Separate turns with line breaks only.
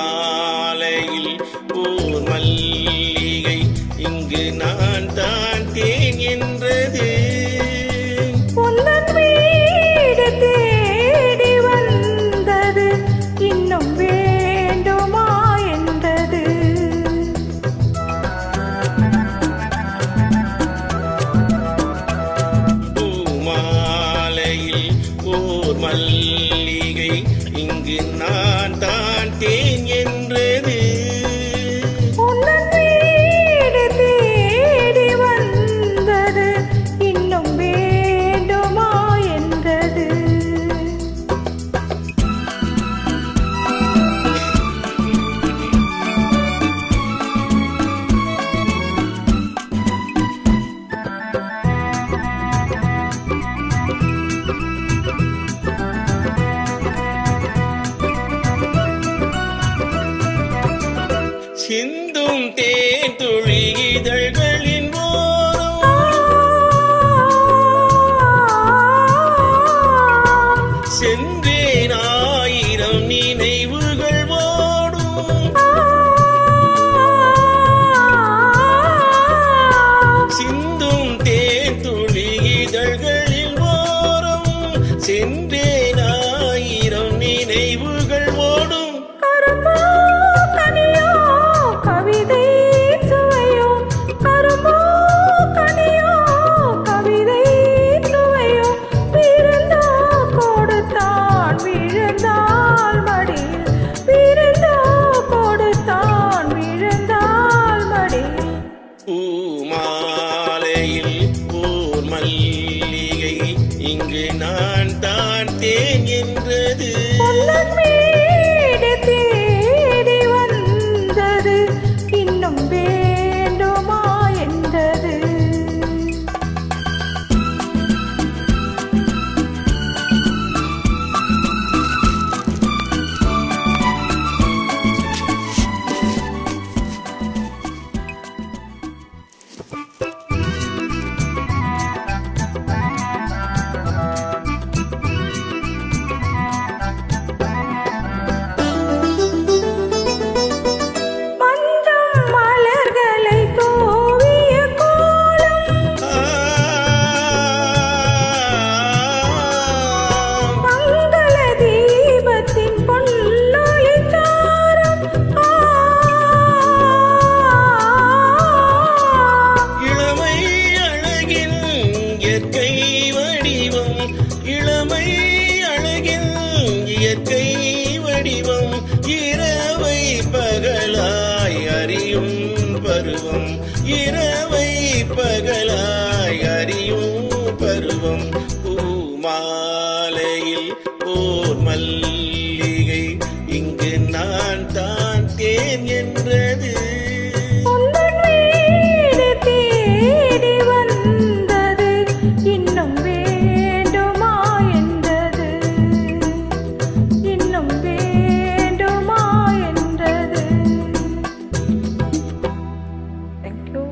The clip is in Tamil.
பூமாலையில் ஓர் மல்லிகை இங்கு நான் தான் தேன் என்றது.
உந்தன் வீடு தேடி வந்தது இன்னும் வேண்டுமா என்றது.
பூமாலையில் ஓர் மல்லிகை இங்கு நான் தான் தேன் என்றது.
உந்தன் வீடு தேடி வந்தது இன்னும் வேண்டுமா என்றது.
சிந்தும் தேன் துளி இதழ்களின் ஓரம் சென்றேன் ஆயிரம் நினைவுகள் ஓடும். சிந்தும் தேன் துளி இதழ்களின் ஓரம் சென்றேன் ஆயிரம் நினைவுகள் ஓடும்.
கரும்போ கனியோ கவிதை சுவையோ, கரும்போ கனியோ கவிதை சுவையோ, விருந்தோ கொடுத்தான் விழுந்தாள் மடியில், விருந்தோ கொடுத்தான் விழுந்தாள் மடியில்.
பூமாலையில் ஓர் மல்லிகை இங்கு நான் தான் தேன் என்றது.
உந்தன் வீடு தேடி வந்தது இன்னும் வேண்டுமா என்றது. மஞ்சம் மலர்களை தூவிய கோலம், மங்கள தீபத்தின் பொன்னொளி சாரம்.
இளமை அழகின் இயற்கை வடிவம், இளமை அழகின் இயற்கை வடிவம், இரவை பகலாய் அறியும் பருவம், இரவை பகலாய் அறியும் பருவம். பூமாலையில் ஓர் மல்லிகை இங்கு நான் தான் தேன் என்றது.
உந்தன் வீடு தேடி வந்தது இன்னும் வேண்டுமா என்றது, இன்னும் வேண்டுமா என்றது. Thank you.